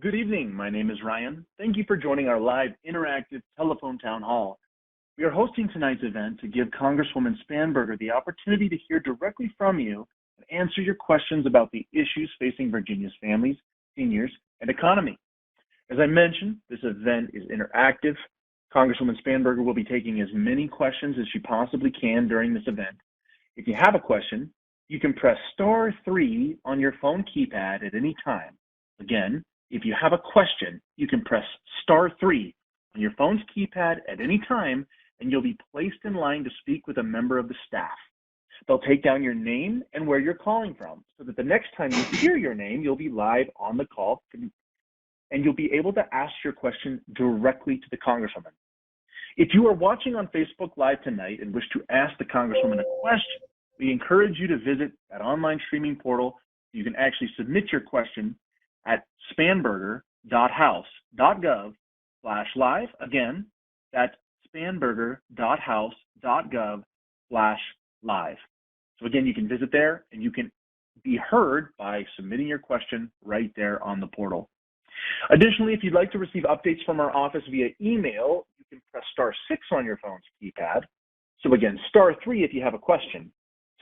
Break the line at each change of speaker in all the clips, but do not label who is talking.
Good evening. My name is Ryan. Thank you for joining our live interactive telephone town hall. We are hosting tonight's event to give Congresswoman Spanberger the opportunity to hear directly from you and answer your questions about the issues facing Virginia's families, seniors, and economy. As I mentioned, this event is interactive. Congresswoman Spanberger will be taking as many questions as she possibly can during this event. If you have a question, you can press *3 on your phone keypad at any time. Again, if you have a question, you can press *3 on your phone's keypad at any time, and you'll be placed in line to speak with a member of the staff. They'll take down your name and where you're calling from, so that the next time you hear your name, you'll be live on the call, and you'll be able to ask your question directly to the Congresswoman. If you are watching on Facebook Live tonight and wish to ask the Congresswoman a question, we encourage you to visit that online streaming portal. You can actually submit your question at spanberger.house.gov/live. Again, that's spanberger.house.gov/live. So again, you can visit there and you can be heard by submitting your question right there on the portal. Additionally, if you'd like to receive updates from our office via email, you can press *6 on your phone's keypad. So again, *3 if you have a question,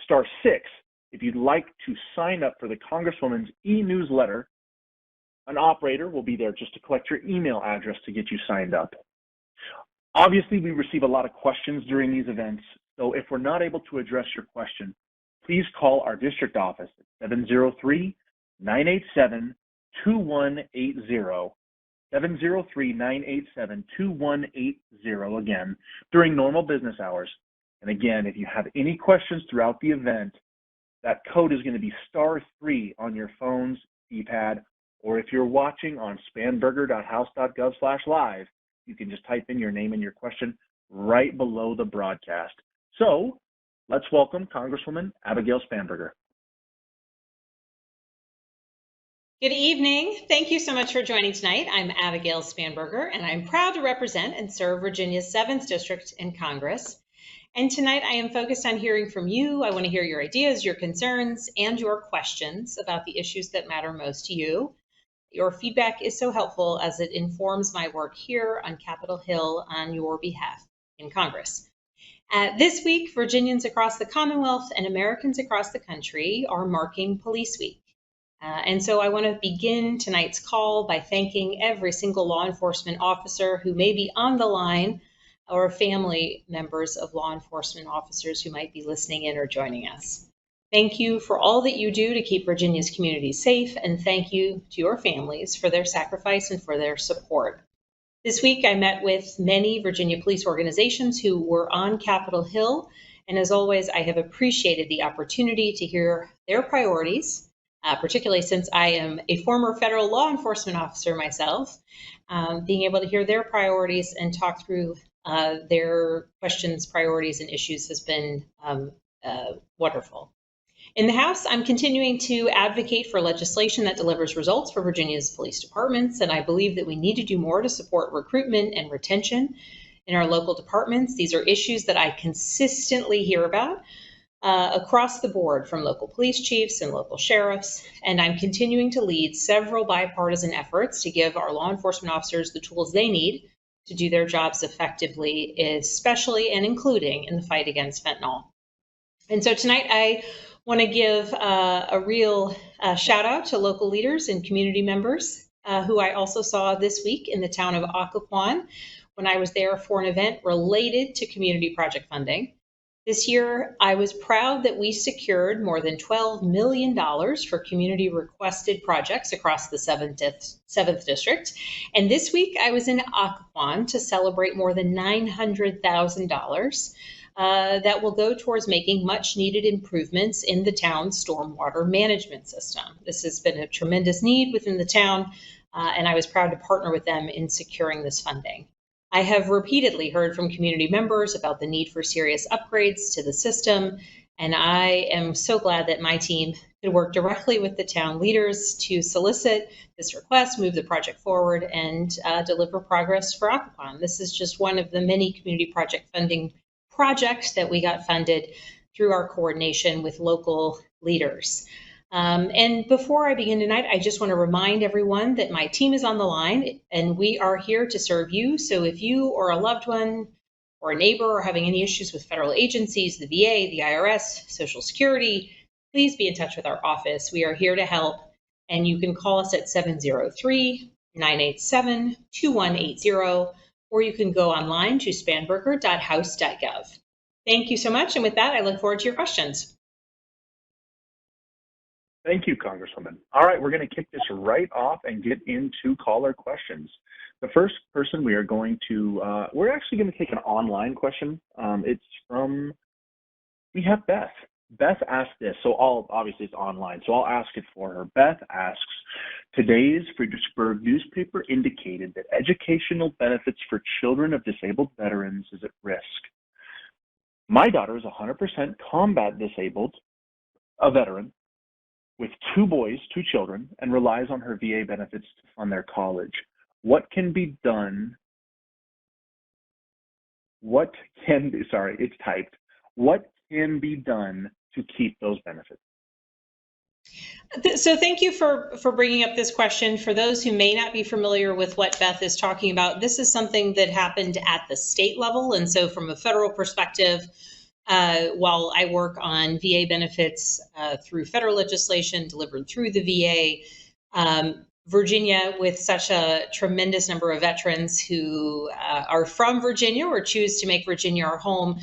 *6 if you'd like to sign up for the Congresswoman's e-newsletter. An operator will be there just to collect your email address to get you signed up. Obviously, we receive a lot of questions during these events, so if we're not able to address your question, please call our district office at 703-987-2180, 703-987-2180, again, during normal business hours. And again, if you have any questions throughout the event, that code is going to be *3 on your phone's keypad, or if you're watching on spanberger.house.gov/live, you can just type in your name and your question right below the broadcast. So let's welcome Congresswoman Abigail Spanberger.
Good evening. Thank you so much for joining tonight. I'm Abigail Spanberger, and I'm proud to represent and serve Virginia's 7th District in Congress. And tonight I am focused on hearing from you. I want to hear your ideas, your concerns, and your questions about the issues that matter most to you. Your feedback is so helpful as it informs my work here on Capitol Hill on your behalf in Congress. This week, Virginians across the Commonwealth and Americans across the country are marking Police Week. And so I want to begin tonight's call by thanking every single law enforcement officer who may be on the line, or family members of law enforcement officers who might be listening in or joining us. Thank you for all that you do to keep Virginia's communities safe, and thank you to your families for their sacrifice and for their support. This week, I met with many Virginia police organizations who were on Capitol Hill, and as always, I have appreciated the opportunity to hear their priorities, particularly since I am a former federal law enforcement officer myself. Being able to hear their priorities and talk through their questions, priorities, and issues has been wonderful. In the House, I'm continuing to advocate for legislation that delivers results for Virginia's police departments, and I believe that we need to do more to support recruitment and retention in our local departments. These are issues that I consistently hear about across the board from local police chiefs and local sheriffs, and I'm continuing to lead several bipartisan efforts to give our law enforcement officers the tools they need to do their jobs effectively, especially and including in the fight against fentanyl. And so tonight I want to give a real shout out to local leaders and community members who I also saw this week in the town of Occoquan when I was there for an event related to community project funding. This year, I was proud that we secured more than $12 million for community requested projects across the 7th District. And this week, I was in Occoquan to celebrate more than $900,000 that will go towards making much needed improvements in the town's stormwater management system. This has been a tremendous need within the town, and I was proud to partner with them in securing this funding. I have repeatedly heard from community members about the need for serious upgrades to the system, and I am so glad that my team could work directly with the town leaders to solicit this request, move the project forward, and deliver progress for Occoquan. This is just one of the many community project funding projects that we got funded through our coordination with local leaders. And before I begin tonight, I just want to remind everyone that my team is on the line and we are here to serve you. So if you or a loved one or a neighbor are having any issues with federal agencies, the VA, the IRS, Social Security, please be in touch with our office. We are here to help, and you can call us at 703-987-2180, or you can go online to spanberger.house.gov. Thank you so much, and with that, I look forward to your questions.
Thank you, Congresswoman. All right, we're going to kick this right off and get into caller questions. The first person we are going to, we're actually going to take an online question. It's from, we have Beth. Beth asked this, so obviously it's online, so I'll ask it for her. Beth asks, today's Fredericksburg newspaper indicated that educational benefits for children of disabled veterans is at risk. My daughter is 100% combat disabled, a veteran, with 2 boys, 2 children, and relies on her VA benefits to fund their college. What can be done? What can be done to keep those benefits?
So thank you for bringing up this question. For those who may not be familiar with what Beth is talking about, this is something that happened at the state level. And so from a federal perspective, while I work on VA benefits through federal legislation delivered through the VA, Virginia, with such a tremendous number of veterans who are from Virginia or choose to make Virginia our home,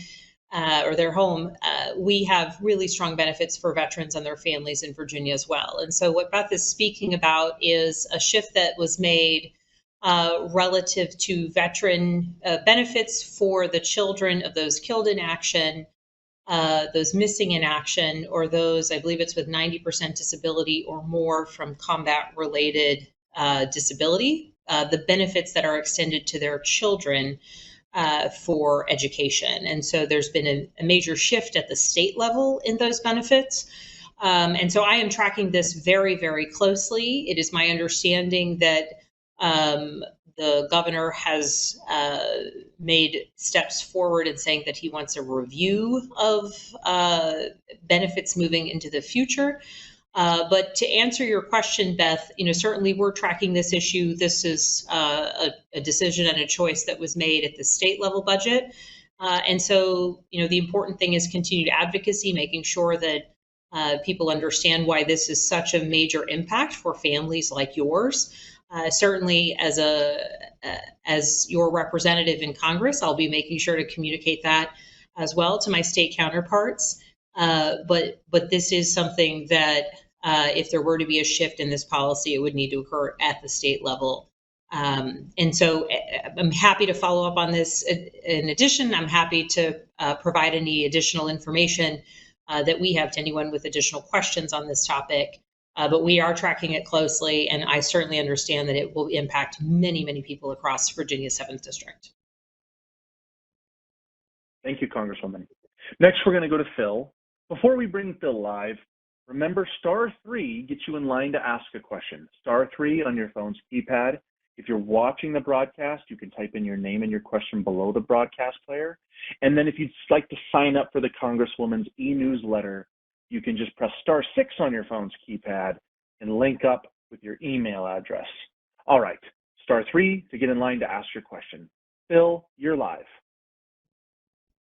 or their home, we have really strong benefits for veterans and their families in Virginia as well. And so what Beth is speaking about is a shift that was made relative to veteran benefits for the children of those killed in action, those missing in action, or those, I believe it's with 90% disability or more from combat-related disability, the benefits that are extended to their children for education. And so there's been a major shift at the state level in those benefits. And so I am tracking this very, very closely. It is my understanding that the governor has made steps forward in saying that he wants a review of benefits moving into the future. But to answer your question, Beth, certainly we're tracking this issue. This is a decision and a choice that was made at the state level budget. And so, the important thing is continued advocacy, making sure that people understand why this is such a major impact for families like yours. Certainly, as your representative in Congress, I'll be making sure to communicate that as well to my state counterparts. But this is something that if there were to be a shift in this policy, it would need to occur at the state level. And so I'm happy to follow up on this. In addition, I'm happy to provide any additional information that we have to anyone with additional questions on this topic. But we are tracking it closely, and I certainly understand that it will impact many, many people across Virginia's 7th District.
Thank you, Congresswoman. Next, we're going to go to Phil. Before we bring Phil live, remember *3 gets you in line to ask a question. *3 on your phone's keypad. If you're watching the broadcast, you can type in your name and your question below the broadcast player. And then if you'd like to sign up for the Congresswoman's e-newsletter, you can just press *6 on your phone's keypad and link up with your email address. All right, *3 to get in line to ask your question. Phil, you're live.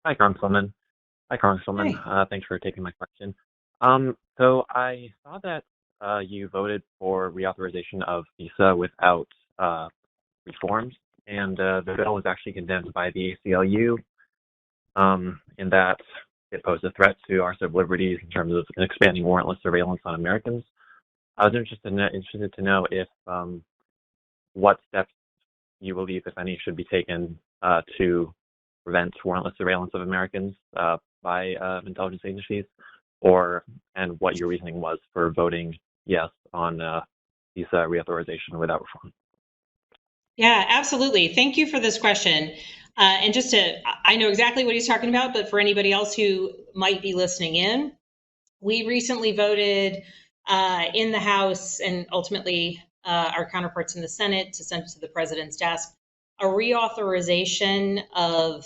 Hi, Congresswoman. Thanks for taking my question. So I saw that you voted for reauthorization of visa without reforms, and the bill was actually condemned by the ACLU in that it posed a threat to our civil liberties in terms of expanding warrantless surveillance on Americans. I was interested to know if what steps you believe, if any, should be taken to prevent warrantless surveillance of Americans by intelligence agencies, and what your reasoning was for voting yes on visa reauthorization without reform.
Yeah, absolutely. Thank you for this question. And I know exactly what he's talking about, but for anybody else who might be listening in, we recently voted in the House and ultimately our counterparts in the Senate to send to the president's desk a reauthorization of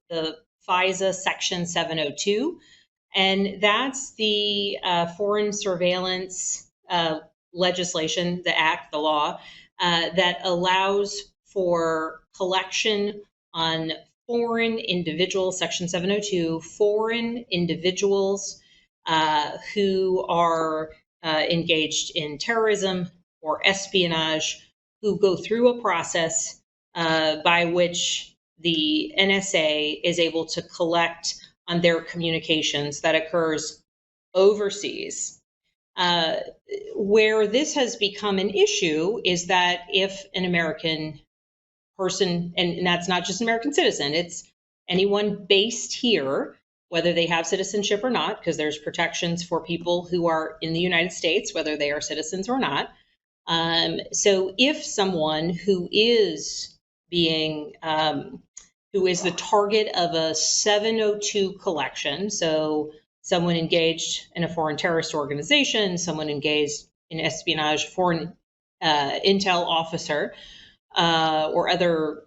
the FISA Section 702. And that's the foreign surveillance legislation, the act, the law, that allows for collection on foreign individuals, Section 702, foreign individuals who are engaged in terrorism or espionage, who go through a process by which the NSA is able to collect on their communications that occurs overseas. Where this has become an issue is that if an American person, and that's not just an American citizen, it's anyone based here, whether they have citizenship or not, because there's protections for people who are in the United States, whether they are citizens or not. So if someone who is being who is the target of a 702 collection, so someone engaged in a foreign terrorist organization, someone engaged in espionage, foreign intel officer, or other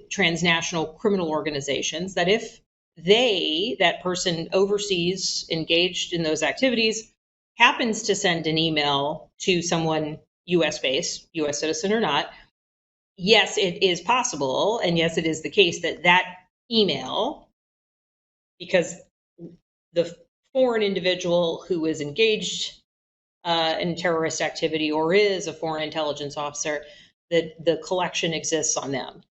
transnational criminal organizations, that if that person overseas engaged in those activities, happens to send an email to someone US based, US citizen or not, yes, it is possible, and yes, it is the case that that email, because the foreign individual who is engaged in terrorist activity or is a foreign intelligence officer, that the collection exists on them.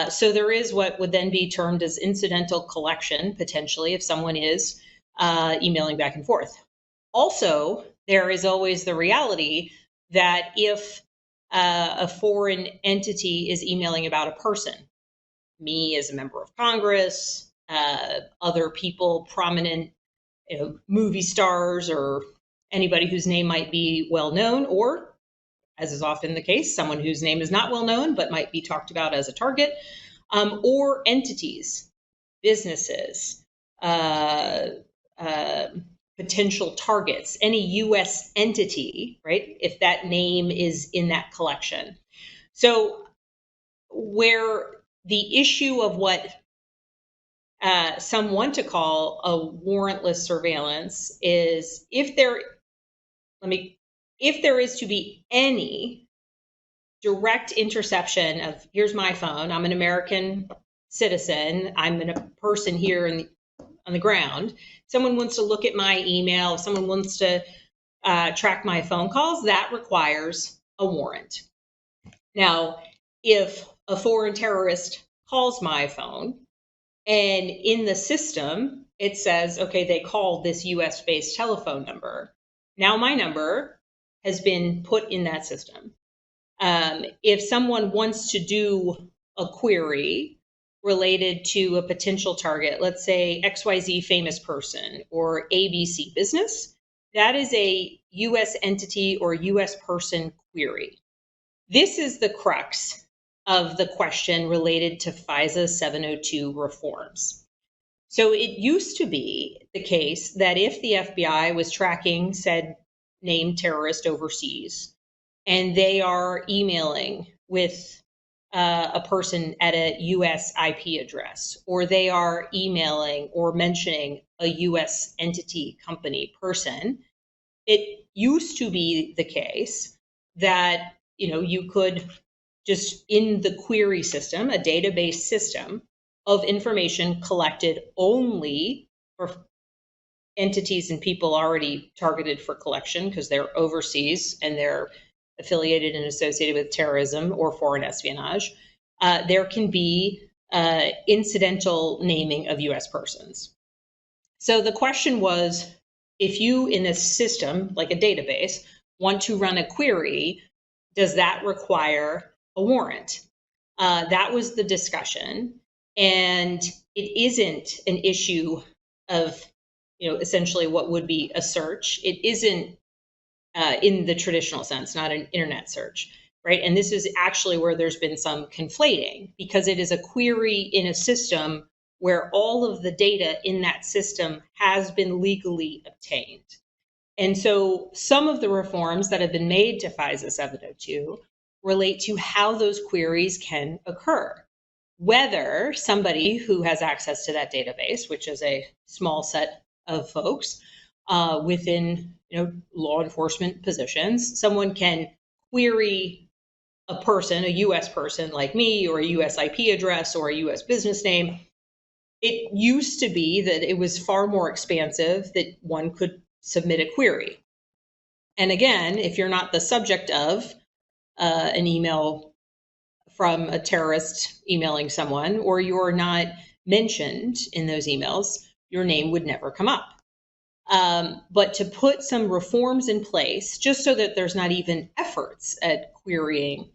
So there is what would then be termed as incidental collection, potentially, if someone is emailing back and forth. Also, there is always the reality that if a foreign entity is emailing about a person, me as a member of Congress, other people, prominent movie stars, or anybody whose name might be well known, or, as is often the case, someone whose name is not well known but might be talked about as a target, or entities, businesses, potential targets, any U.S. entity, right, if that name is in that collection. So where the issue of what some want to call a warrantless surveillance is if there is to be any direct interception of, here's my phone, I'm an American citizen, I'm a person here on the ground, someone wants to look at my email, if someone wants to track my phone calls, that requires a warrant. Now, if a foreign terrorist calls my phone and in the system it says, okay, they called this US-based telephone number, now my number has been put in that system. If someone wants to do a query related to a potential target, let's say XYZ famous person or ABC business, that is a US entity or US person query. This is the crux of the question related to FISA 702 reforms. So it used to be the case that if the FBI was tracking said named terrorist overseas, and they are emailing with a person at a US IP address, or they are emailing or mentioning a US entity, company, person, it used to be the case that you could just, in the query system, a database system of information collected only for entities and people already targeted for collection because they're overseas and they're affiliated and associated with terrorism or foreign espionage, there can be incidental naming of US persons. So the question was, if you in a system like a database want to run a query, does that require a warrant? That was the discussion. And it isn't an issue of, essentially what would be a search. It isn't in the traditional sense, not an internet search, right? And this is actually where there's been some conflating, because it is a query in a system where all of the data in that system has been legally obtained. And so some of the reforms that have been made to FISA 702 relate to how those queries can occur. Whether somebody who has access to that database, which is a small set of folks within law enforcement positions. Someone can query a person, a U.S. person like me, or a U.S. IP address or a U.S. business name. It used to be that it was far more expansive that one could submit a query. And again, if you're not the subject of an email from a terrorist emailing someone, or you're not mentioned in those emails, your name would never come up. But to put some reforms in place, just so that there's not even efforts at querying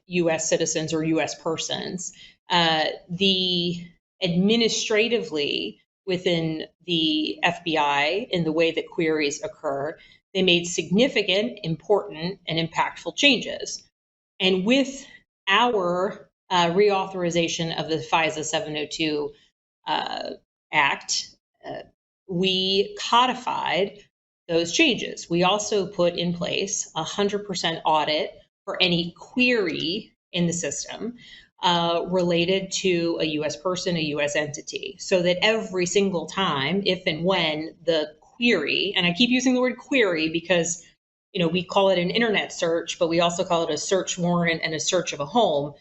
U.S. citizens or U.S. persons, the administratively within the FBI, in the way that queries occur, they made significant, important, and impactful changes. And with our reauthorization of the FISA 702 Act, we codified those changes. We also put in place a 100% audit for any query in the system related to a U.S. person, a U.S. entity, so that every single time, if and when the query, and I keep using the word query because we call it an internet search, but we also call it a search warrant and a search of a home.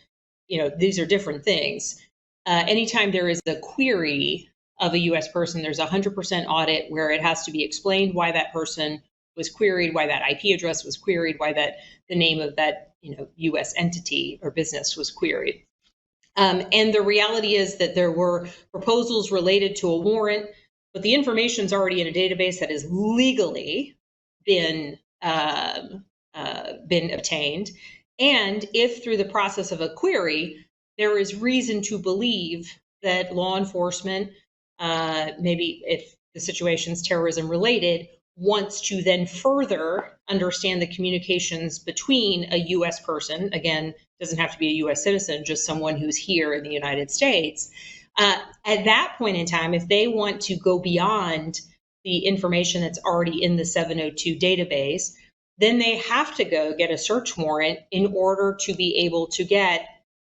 These are different things. Anytime there is a query of a U.S. person, there's a 100% audit where it has to be explained why that person was queried, why that IP address was queried, why the name of that U.S. entity or business was queried. And the reality is that there were proposals related to a warrant, but the information's already in a database that has legally been obtained. And if through the process of a query, there is reason to believe that law enforcement, maybe if the situation's terrorism related, wants to then further understand the communications between a U.S. person, again, doesn't have to be a U.S. citizen, just someone who's here in the United States. At that point in time, if they want to go beyond the information that's already in the 702 database, then they have to go get a search warrant in order to be able to get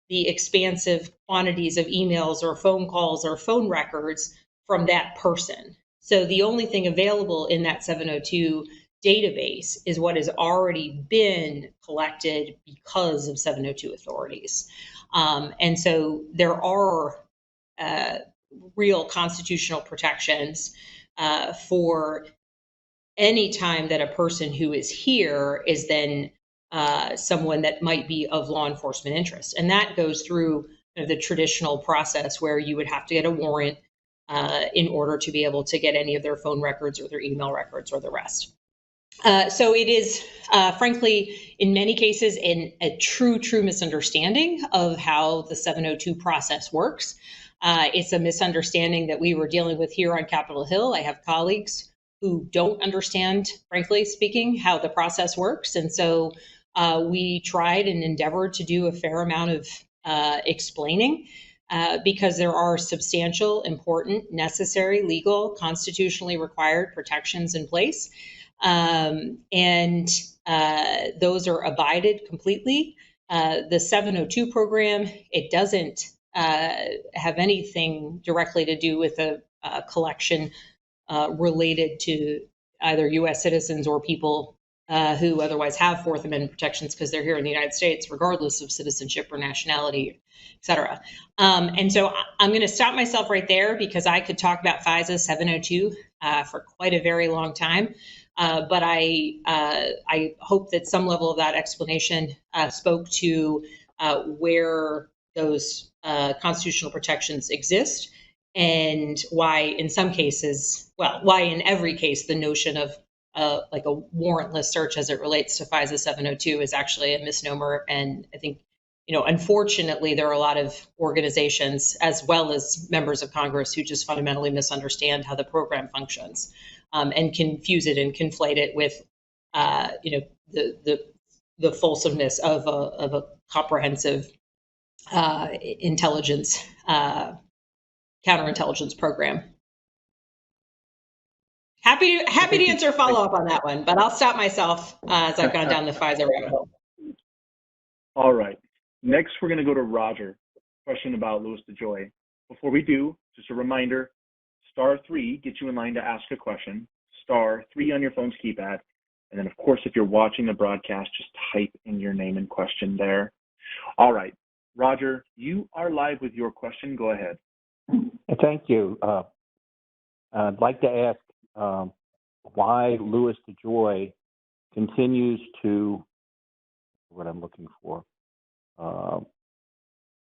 the expansive quantities of emails or phone calls or phone records from that person. So the only thing available in that 702 database is what has already been collected because of 702 authorities. And so there are real constitutional protections for any time that a person who is here is then someone that might be of law enforcement interest. And that goes through the traditional process where you would have to get a warrant in order to be able to get any of their phone records or their email records or the rest. So it is, frankly, in many cases, a true misunderstanding of how the 702 process works. It's a misunderstanding that we were dealing with here on Capitol Hill. I have colleagues who don't understand, frankly speaking, how the process works. And so we tried and endeavored to do a fair amount of explaining because there are substantial, important, necessary, legal, constitutionally required protections in place. And those are abided completely. The 702 program, it doesn't have anything directly to do with a collection related to either U.S. citizens or people who otherwise have Fourth Amendment protections because they're here in the United States, regardless of citizenship or nationality, et cetera. And so I'm going to stop myself right there because I could talk about FISA 702 for quite a very long time. But I hope that some level of that explanation spoke to where those constitutional protections exist and why in some cases, why in every case the notion of like a warrantless search as it relates to FISA 702 is actually a misnomer. And I think, unfortunately, there are a lot of organizations as well as members of Congress who just fundamentally misunderstand how the program functions and confuse it and conflate it with, the fulsomeness of a comprehensive intelligence counterintelligence program. Happy to answer follow-up on that one, but I'll stop myself as I've gone down the FISA rabbit hole.
All right. Next, we're going to go to Roger. Question about Louis DeJoy. Before we do, just a reminder, *3 gets you in line to ask a question, *3 on your phone's keypad, and then of course if you're watching the broadcast, just type in your name and question there. All right, Roger, you are live with your question. Go ahead.
Thank you. I'd like to ask why Louis DeJoy continues to, what I'm looking for,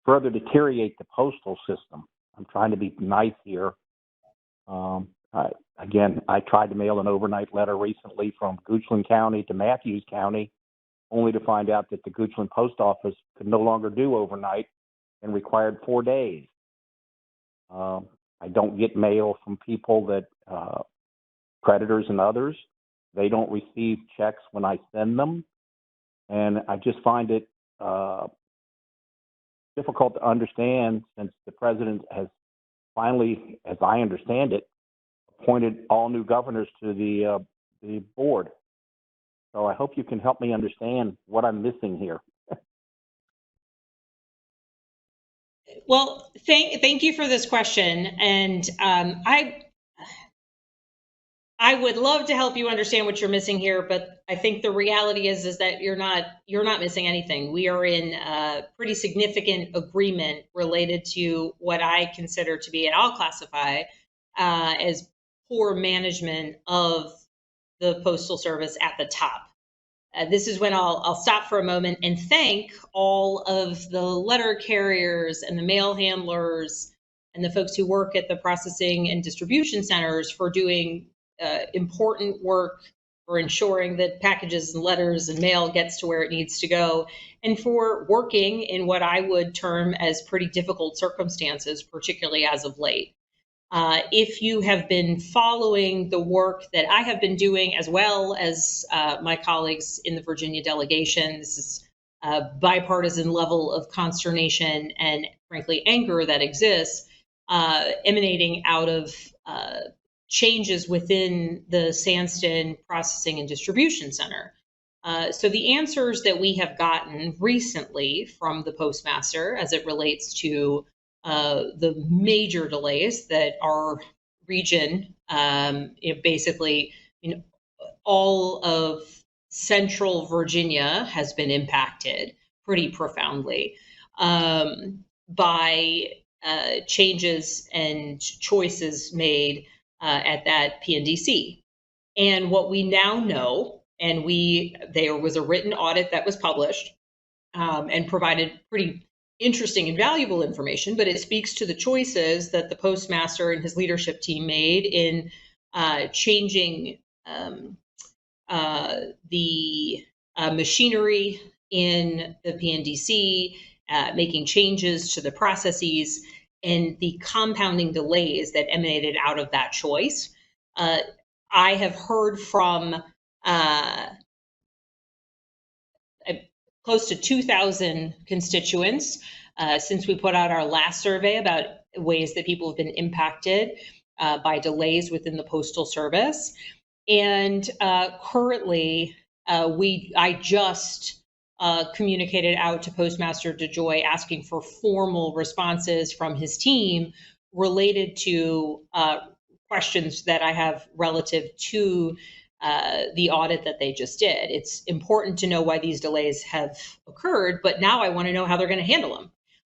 further deteriorate the postal system. I'm trying to be nice here. I tried to mail an overnight letter recently from Goochland County to Matthews County, only to find out that the Goochland post office could no longer do overnight and required 4 days. I don't get mail from people that, creditors and others. They don't receive checks when I send them. And I just find it difficult to understand since the president has finally, as I understand it, appointed all new governors to the board. So I hope you can help me understand what I'm missing here.
Well, thank you for this question, and I would love to help you understand what you're missing here, but I think the reality is that you're not missing anything. We are in a pretty significant agreement related to what I consider to be, and I'll classify as poor management of the Postal Service at the top. This is when I'll stop for a moment and thank all of the letter carriers and the mail handlers and the folks who work at the processing and distribution centers for doing important work, for ensuring that packages and letters and mail gets to where it needs to go, and for working in what I would term as pretty difficult circumstances, particularly as of late. If you have been following the work that I have been doing, as well as my colleagues in the Virginia delegation, this is a bipartisan level of consternation and, frankly, anger that exists, emanating out of changes within the Sandston Processing and Distribution Center. So the answers that we have gotten recently from the postmaster as it relates to the major delays that our region, basically, all of central Virginia has been impacted pretty profoundly by changes and choices made at that PNDC. And what we now know, and there was a written audit that was published and provided pretty interesting and valuable information, but it speaks to the choices that the postmaster and his leadership team made in changing the machinery in the PNDC, making changes to the processes, and the compounding delays that emanated out of that choice. I have heard from close to 2,000 constituents since we put out our last survey about ways that people have been impacted by delays within the Postal Service. And currently, I just communicated out to Postmaster DeJoy asking for formal responses from his team related to questions that I have relative to the audit that they just did. It's important to know why these delays have occurred, but now I want to know how they're going to handle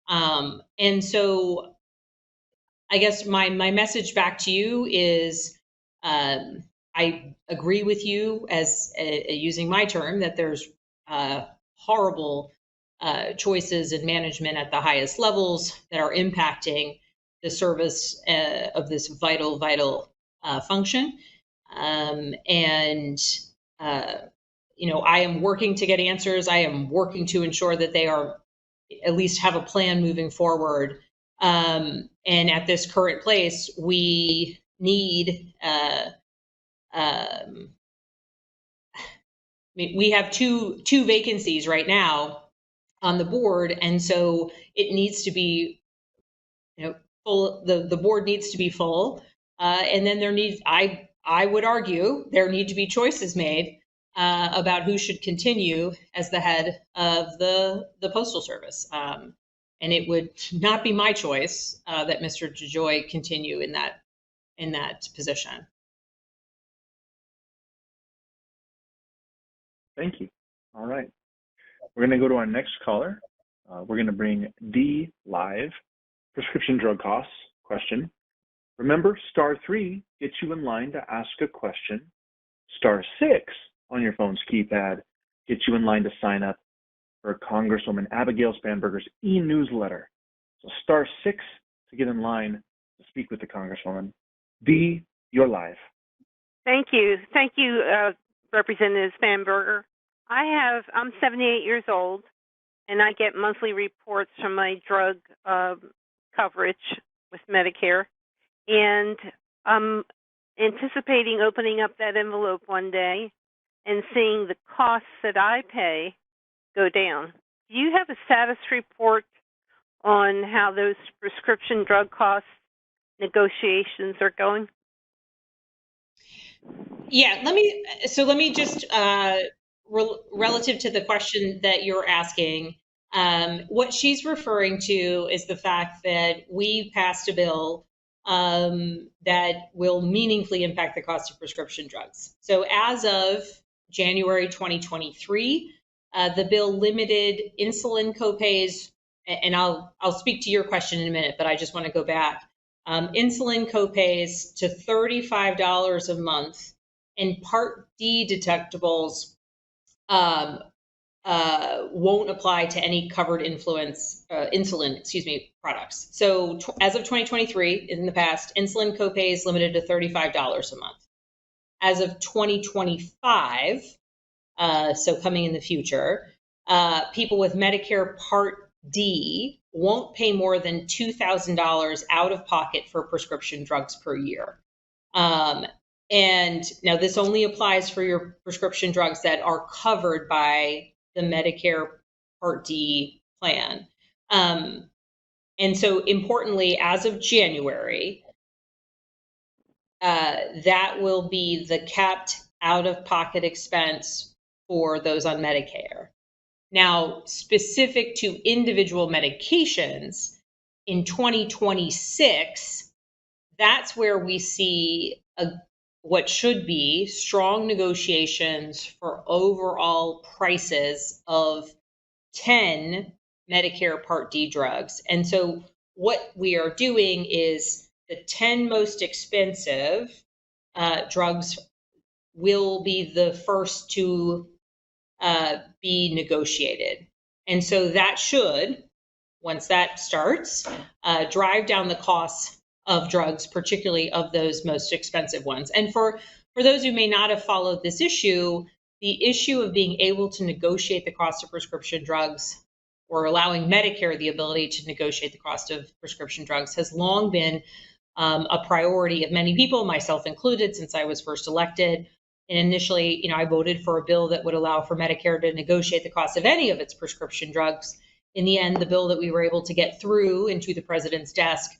them. And so I guess my message back to you is I agree with you as using my term that there's horrible choices in management at the highest levels that are impacting the service of this vital function. I am working to get answers. I am working to ensure that they are at least have a plan moving forward. And at this current place, we need, we have two vacancies right now on the board. And so it needs to be, full, the board needs to be full. And then I would argue there need to be choices made about who should continue as the head of the Postal Service. And it would not be my choice that Mr. DeJoy continue in that in that position.
Thank you. All right. We're going to go to our next caller. We're going to bring D live. Prescription drug costs question. Remember, *3 gets you in line to ask a question. *6 on your phone's keypad gets you in line to sign up for Congresswoman Abigail Spanberger's e-newsletter. So *6 to get in line to speak with the Congresswoman. D, you're live.
Thank you. Thank you, Representative Spanberger. I'm 78 years old, and I get monthly reports from my drug coverage with Medicare. And I'm anticipating opening up that envelope one day and seeing the costs that I pay go down. Do you have a status report on how those prescription drug costs negotiations are going?
Yeah, let me just relative to the question that you're asking, what she's referring to is the fact that we passed a bill that will meaningfully impact the cost of prescription drugs. So as of January 2023, the bill limited insulin copays, and I'll speak to your question in a minute, but I just want to go back. Insulin copays to $35 a month, and Part D deductibles won't apply to any covered insulin products. So as of 2023, in the past, insulin copays limited to $35 a month. As of 2025, so coming in the future, people with Medicare Part D won't pay more than $2,000 out of pocket for prescription drugs per year. And now this only applies for your prescription drugs that are covered by the Medicare Part D plan. And so importantly, as of January, that will be the capped out-of-pocket expense for those on Medicare. Now, specific to individual medications, in 2026, that's where we see what should be strong negotiations for overall prices of 10 Medicare Part D drugs. And so what we are doing is the 10 most expensive drugs will be the first to be negotiated. And so that should, once that starts, drive down the costs of drugs, particularly of those most expensive ones. And for those who may not have followed this issue, the issue of being able to negotiate the cost of prescription drugs or allowing Medicare the ability to negotiate the cost of prescription drugs has long been a priority of many people, myself included, since I was first elected. And initially, I voted for a bill that would allow for Medicare to negotiate the cost of any of its prescription drugs. In the end, the bill that we were able to get through into the president's desk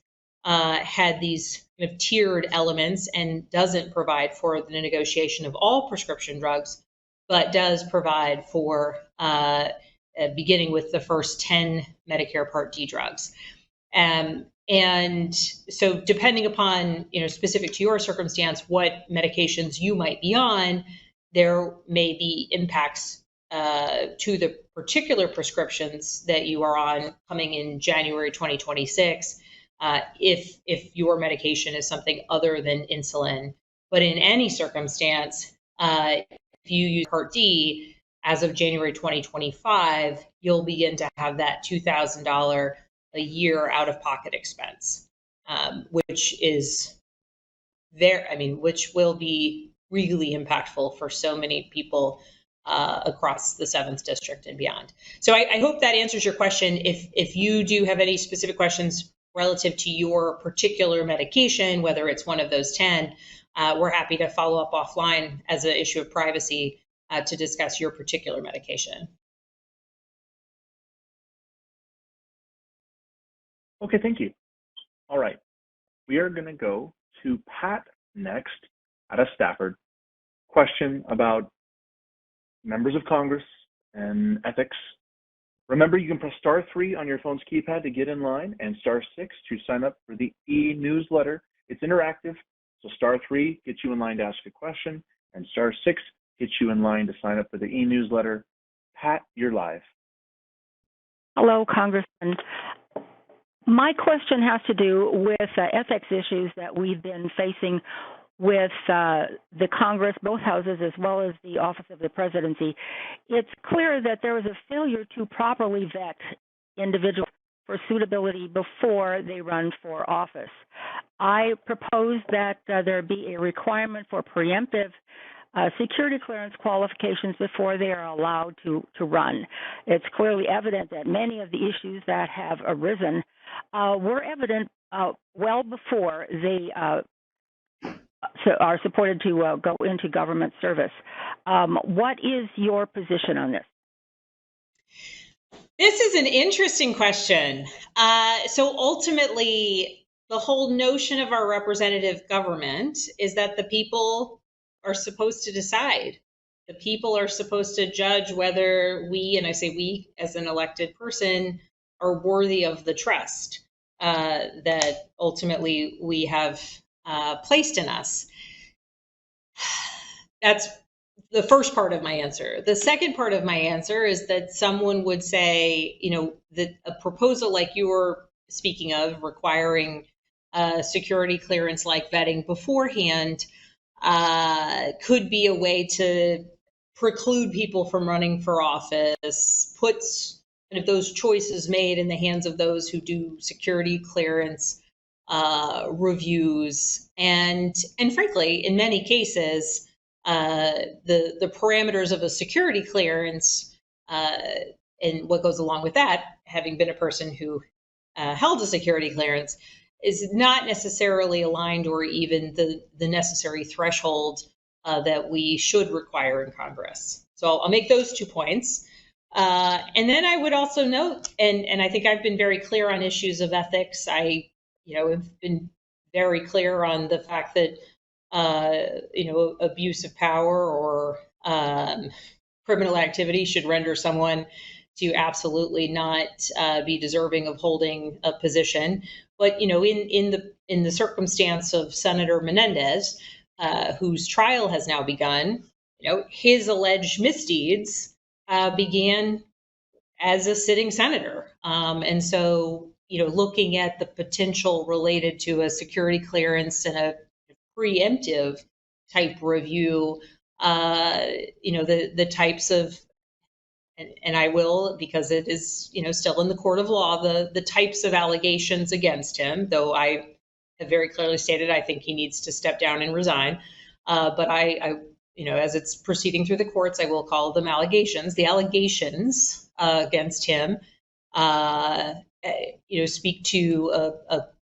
had these kind of tiered elements and doesn't provide for the negotiation of all prescription drugs, but does provide for beginning with the first 10 Medicare Part D drugs. And so depending upon, specific to your circumstance, what medications you might be on, there may be impacts to the particular prescriptions that you are on coming in January 2026, if your medication is something other than insulin. But in any circumstance, if you use Part D, as of January 2025, you'll begin to have that $2,000 a year out-of-pocket expense, which is which will be really impactful for so many people across the 7th District and beyond. So I hope that answers your question. If you do have any specific questions relative to your particular medication, whether it's one of those 10, we're happy to follow up offline as an issue of privacy to discuss your particular medication.
Okay, thank you. All right, we are going to go to Pat next out of Stafford. Question about members of Congress and ethics. Remember, you can press *3 on your phone's keypad to get in line and *6 to sign up for the e-newsletter. It's interactive. So *3 gets you in line to ask a question, and *6 gets you in line to sign up for the e-newsletter. Pat, you're live.
Hello, Congressman. My question has to do with ethics issues that we've been facing with the Congress, both houses, as well as the Office of the Presidency. It's clear that there was a failure to properly vet individuals for suitability before they run for office. I propose that there be a requirement for preemptive security clearance qualifications before they are allowed to run. It's clearly evident that many of the issues that have arisen were evident well before they are supported to go into government service. What is your position on this?
This is an interesting question. So ultimately, the whole notion of our representative government is that the people are supposed to decide. The people are supposed to judge whether we, and I say we as an elected person, are worthy of the trust that ultimately we have placed in us. That's the first part of my answer. The second part of my answer is that someone would say, that a proposal like you were speaking of, requiring security clearance like vetting beforehand, could be a way to preclude people from running for office, puts kind of those choices made in the hands of those who do security clearance reviews, and frankly, in many cases, the parameters of a security clearance and what goes along with that, having been a person who held a security clearance, is not necessarily aligned or even the necessary threshold that we should require in Congress. So I'll make those 2 points. And then I would also note, and I think I've been very clear on issues of ethics. I have been very clear on the fact that abuse of power or criminal activity should render someone to absolutely not be deserving of holding a position. But in the circumstance of Senator Menendez, whose trial has now begun, his alleged misdeeds began as a sitting senator, and so looking at the potential related to a security clearance and a preemptive type review, the types of, and I will, because it is, still in the court of law, the types of allegations against him, though I have very clearly stated I think he needs to step down and resign. But I as it's proceeding through the courts, I will call them allegations. The allegations against him, speak to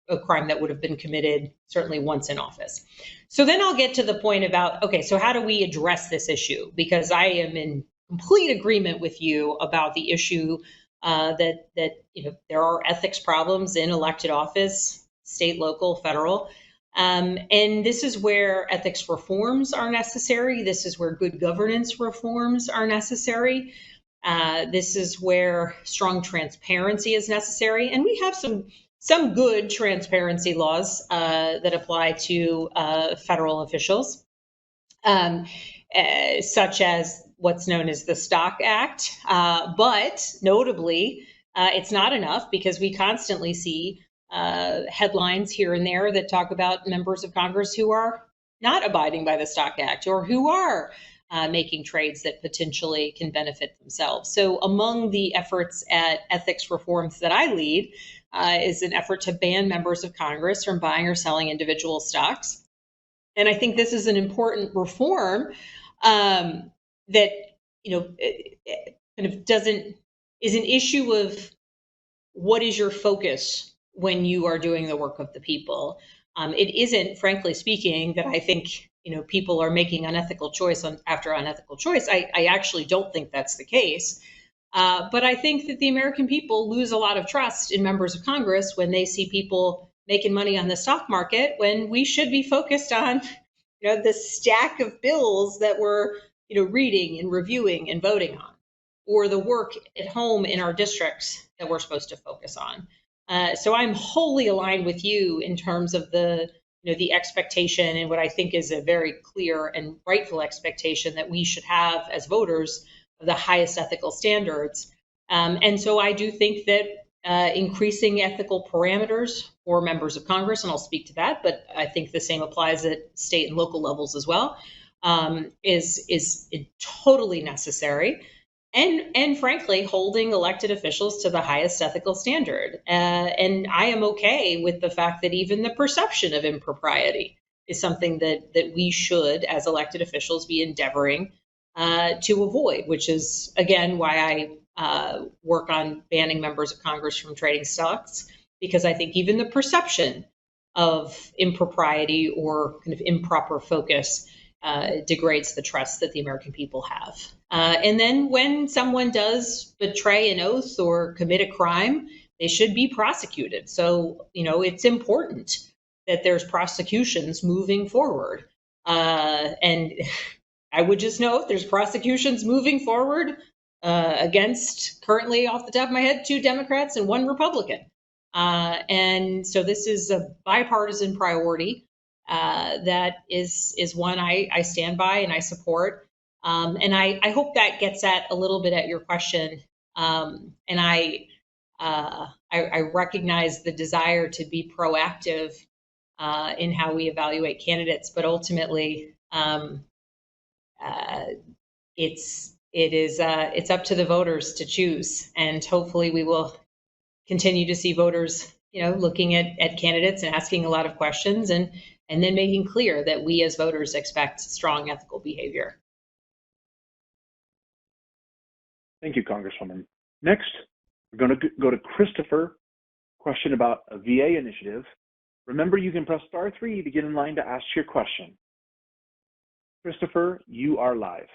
a crime that would have been committed certainly once in office. So then I'll get to the point about, okay, so how do we address this issue? Because I am in complete agreement with you about the issue that there are ethics problems in elected office, state, local, federal. And this is where ethics reforms are necessary. This is where good governance reforms are necessary. This is where strong transparency is necessary. And we have some good transparency laws that apply to federal officials, such as what's known as the Stock Act. But notably, it's not enough, because we constantly see headlines here and there that talk about members of Congress who are not abiding by the Stock Act, or who are making trades that potentially can benefit themselves. So among the efforts at ethics reforms that I lead is an effort to ban members of Congress from buying or selling individual stocks. And I think this is an important reform that, kind of is an issue of what is your focus when you are doing the work of the people. It isn't, frankly speaking, that I think people are making unethical choice after unethical choice. I actually don't think that's the case. But I think that the American people lose a lot of trust in members of Congress when they see people making money on the stock market, when we should be focused on, the stack of bills that we're, reading and reviewing and voting on, or the work at home in our districts that we're supposed to focus on. So I'm wholly aligned with you in terms of the the expectation and what I think is a very clear and rightful expectation that we should have as voters the highest ethical standards. And so I do think that increasing ethical parameters for members of Congress, and I'll speak to that, but I think the same applies at state and local levels as well, is totally necessary. And frankly, holding elected officials to the highest ethical standard. And I am okay with the fact that even the perception of impropriety is something that we should, as elected officials, be endeavoring to avoid, which is, again, why I work on banning members of Congress from trading stocks, because I think even the perception of impropriety or kind of improper focus degrades the trust that the American people have. And then when someone does betray an oath or commit a crime, they should be prosecuted. So, it's important that there's prosecutions moving forward. And I would just note there's prosecutions moving forward against, currently off the top of my head, 2 Democrats and 1 Republican. And so this is a bipartisan priority that is one I stand by and I support. And I hope that gets at a little bit at your question. And I recognize the desire to be proactive in how we evaluate candidates, but ultimately, it's up to the voters to choose, and hopefully we will continue to see voters, looking at candidates and asking a lot of questions, and then making clear that we as voters expect strong ethical behavior.
Thank you, Congresswoman. Next, we're going to go to Christopher. Question about a VA initiative. Remember, you can press *3 to get in line to ask your question. Christopher, you are live.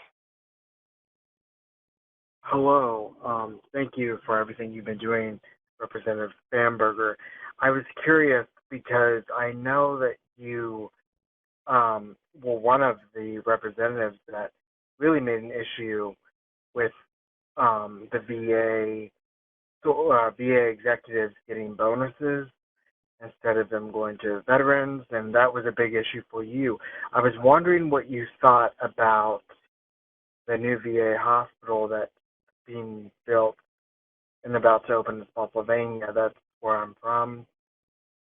Hello. Thank you for everything you've been doing, Representative Spanberger. I was curious because I know that you were one of the representatives that really made an issue with the VA executives getting bonuses instead of them going to veterans, and that was a big issue for you. I was wondering what you thought about the new VA hospital that's being built and about to open in Pennsylvania. That's where I'm from.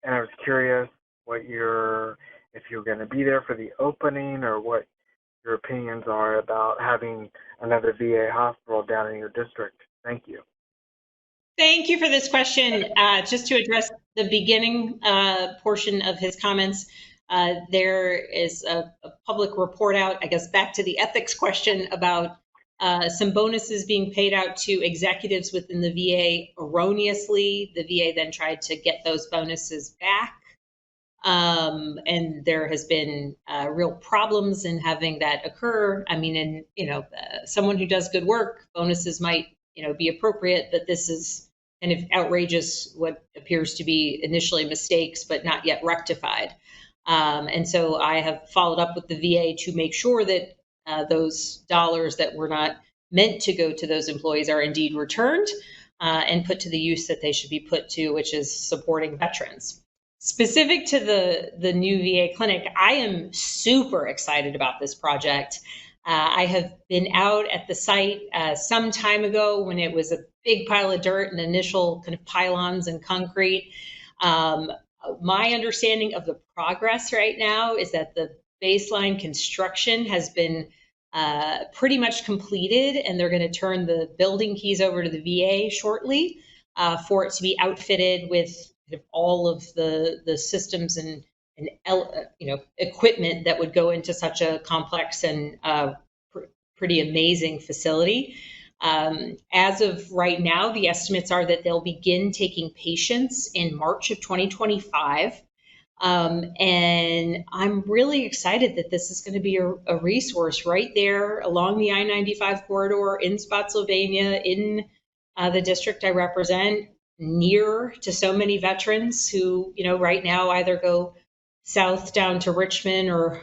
And I was curious if you're going to be there for the opening, or what your opinions are about having another VA hospital down in your district. Thank you.
Thank you for this question. Just to address the beginning portion of his comments, there is a public report out, I guess, back to the ethics question about some bonuses being paid out to executives within the VA erroneously. The VA then tried to get those bonuses back. And there has been real problems in having that occur. I mean, someone who does good work, bonuses might, be appropriate, but this is kind of outrageous, what appears to be initially mistakes, but not yet rectified. And so I have followed up with the VA to make sure that those dollars that were not meant to go to those employees are indeed returned and put to the use that they should be put to, which is supporting veterans. Specific to the new VA clinic, I am super excited about this project. I have been out at the site some time ago when it was a big pile of dirt and initial kind of pylons and concrete. My understanding of the progress right now is that the baseline construction has been pretty much completed, and they're going to turn the building keys over to the VA shortly for it to be outfitted with all of the systems and equipment that would go into such a complex and pretty amazing facility. As of right now, the estimates are that they'll begin taking patients in March of 2025. And I'm really excited that this is going to be a resource right there along the I-95 corridor in Spotsylvania, in the district I represent, near to so many veterans who, right now either go south down to Richmond or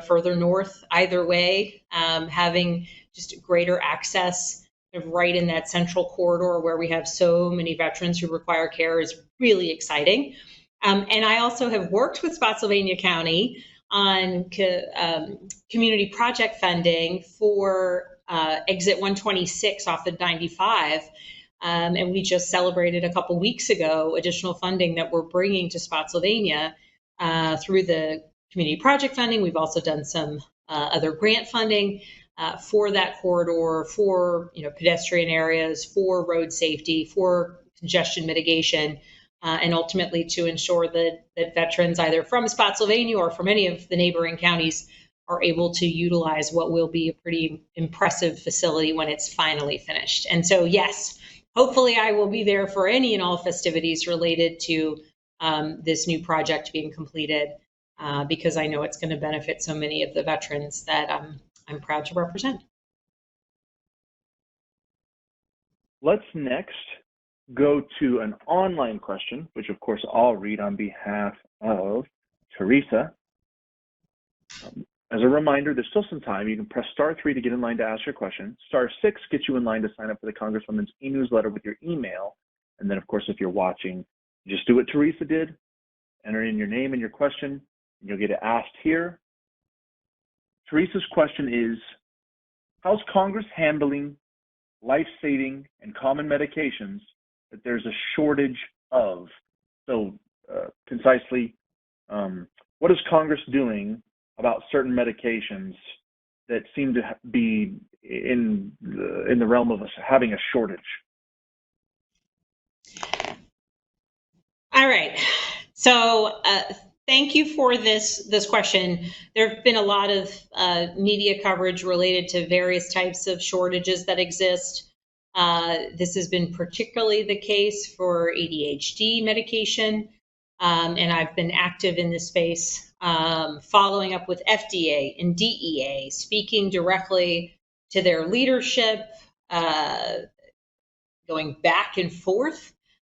further north. Either way, having just greater access right in that central corridor where we have so many veterans who require care is really exciting. And I also have worked with Spotsylvania County on community project funding for exit 126 off of 95. And we just celebrated a couple weeks ago additional funding that we're bringing to Spotsylvania through the community project funding. We've also done some other grant funding for that corridor, for pedestrian areas, for road safety, for congestion mitigation, and ultimately to ensure that veterans either from Spotsylvania or from any of the neighboring counties are able to utilize what will be a pretty impressive facility when it's finally finished. And so, yes, hopefully I will be there for any and all festivities related to this new project being completed, because I know it's going to benefit so many of the veterans that I'm proud to represent.
Let's next go to an online question, which of course I'll read on behalf of Teresa. As a reminder, there's still some time. You can press *3 to get in line to ask your question. *6 gets you in line to sign up for the Congresswoman's e-newsletter with your email. And then, of course, if you're watching, just do what Teresa did. Enter in your name and your question, and you'll get it asked here. Teresa's question is, how's Congress handling life-saving and common medications that there's a shortage of? So concisely, what is Congress doing about certain medications that seem to be in the realm of us having a shortage?
All right. So thank you for this question. There have been a lot of media coverage related to various types of shortages that exist. This has been particularly the case for ADHD medication, and I've been active in this space, following up with FDA and DEA, speaking directly to their leadership, going back and forth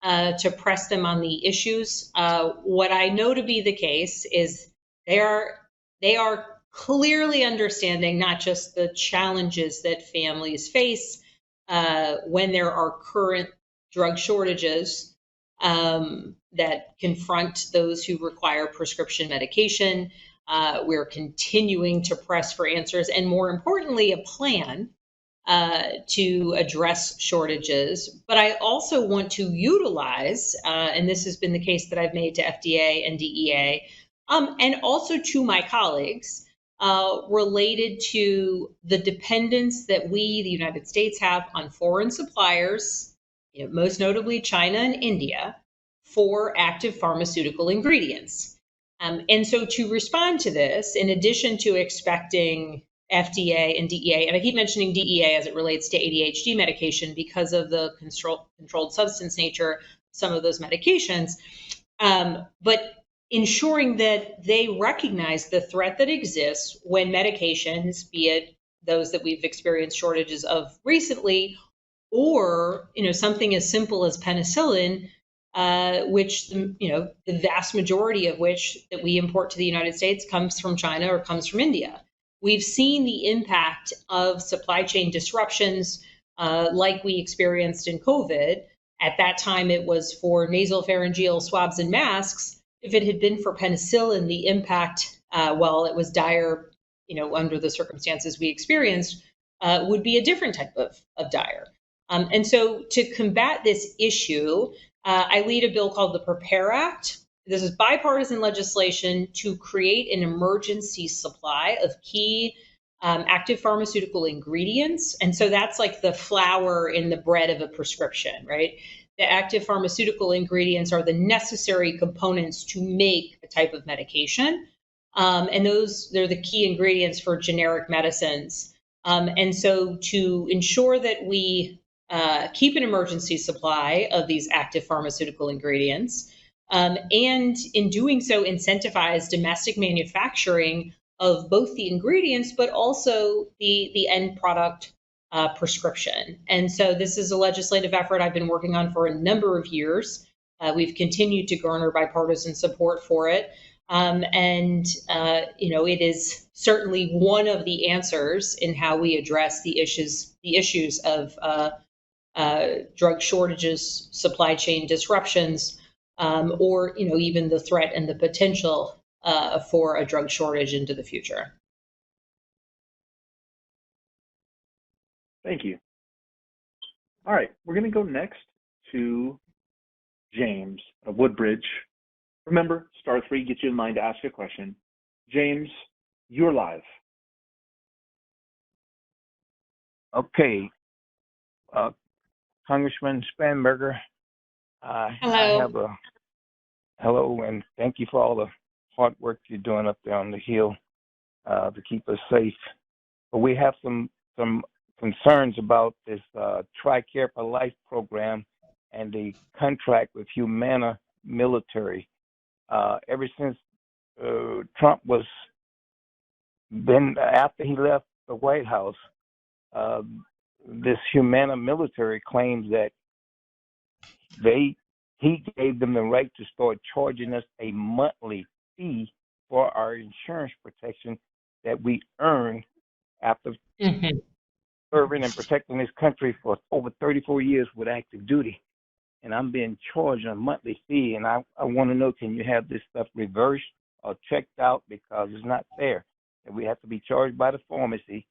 to press them on the issues. What I know to be the case is they are clearly understanding not just the challenges that families face when there are current drug shortages that confront those who require prescription medication. We're continuing to press for answers and, more importantly, a plan to address shortages. But I also want to utilize, and this has been the case that I've made to FDA and DEA, and also to my colleagues, related to the dependence that we, the United States, have on foreign suppliers, most notably China and India, for active pharmaceutical ingredients. And so to respond to this, in addition to expecting FDA and DEA, and I keep mentioning DEA as it relates to ADHD medication because of the controlled substance nature of some of those medications, but ensuring that they recognize the threat that exists when medications, be it those that we've experienced shortages of recently, or something as simple as penicillin, which the vast majority of which that we import to the United States comes from China or comes from India. We've seen the impact of supply chain disruptions like we experienced in COVID. At that time, it was for nasopharyngeal swabs and masks. If it had been for penicillin, the impact, while it was dire, under the circumstances we experienced, would be a different type of dire. And so to combat this issue, I lead a bill called the PREPARE Act. This is bipartisan legislation to create an emergency supply of key active pharmaceutical ingredients. And so that's like the flour in the bread of a prescription, right? The active pharmaceutical ingredients are the necessary components to make a type of medication. And they're the key ingredients for generic medicines. And so to ensure that we keep an emergency supply of these active pharmaceutical ingredients, and in doing so, incentivize domestic manufacturing of both the ingredients, but also the end product prescription. And so this is a legislative effort I've been working on for a number of years. We've continued to garner bipartisan support for it. It is certainly one of the answers in how we address the issues of drug shortages, supply chain disruptions, or even the threat and the potential for a drug shortage into the future.
Thank you. All right, we're going to go next to James of Woodbridge. Remember, *3 gets you in line to ask a question. James, you're live.
Okay, Congressman Spanberger,
Hello.
Hello, and thank you for all the hard work you're doing up there on the Hill to keep us safe. But we have some concerns about this TriCare for Life program and the contract with Humana Military. Ever since Trump after he left the White House, this Humana Military claims that he gave them the right to start charging us a monthly fee for our insurance protection that we earn after serving and protecting this country for over 34 years with active duty. And I'm being charged a monthly fee, and I want to know, can you have this stuff reversed or checked out, because it's not fair. And we have to be charged by the pharmacy,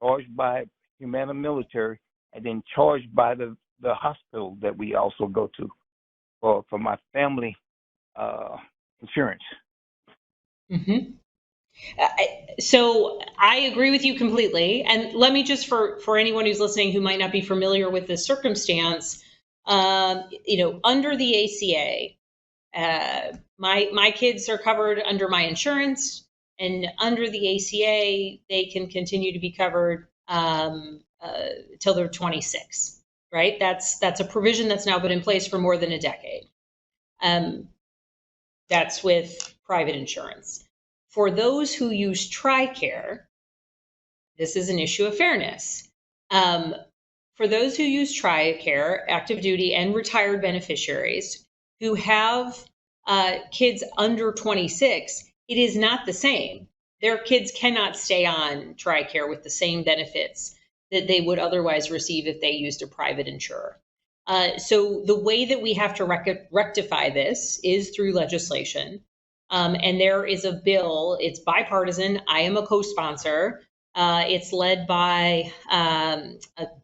charged by Humana Military, and then charged by the hospital that we also go to for my family insurance.
So I agree with you completely. And let me just, for anyone who's listening who might not be familiar with this circumstance, under the ACA, my kids are covered under my insurance, and under the ACA, they can continue to be covered till they're 26, right? That's a provision that's now been in place for more than a decade. That's with private insurance. For those who use TriCare, this is an issue of fairness. For those who use TriCare, active duty and retired beneficiaries who have kids under 26, it is not the same. Their kids cannot stay on TriCare with the same benefits that they would otherwise receive if they used a private insurer. So the way that we have to rectify this is through legislation. And there is a bill, it's bipartisan. I am a co-sponsor. It's led by a